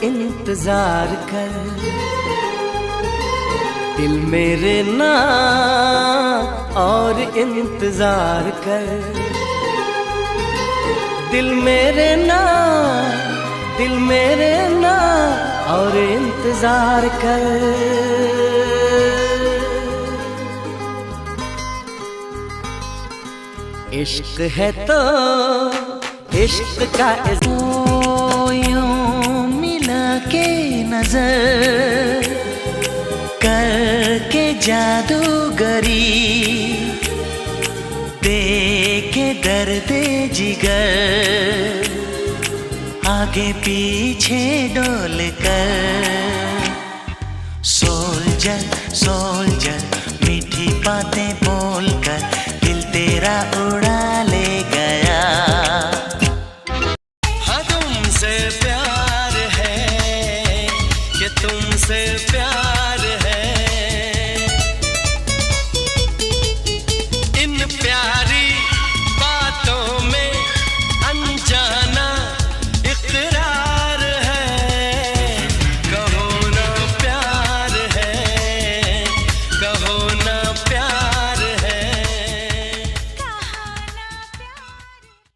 इंतजार कर, दिल मेरे ना और इंतजार कर, दिल मेरे ना और इंतजार कर। इश्क है तो इश्क का यूं मिला के नजर करके जादूगरी, देखे दर्द जिगर आगे पीछे डोल कर। सोल्जर सोल्जर मीठी बातें बोलकर दिल तेरा उड़ा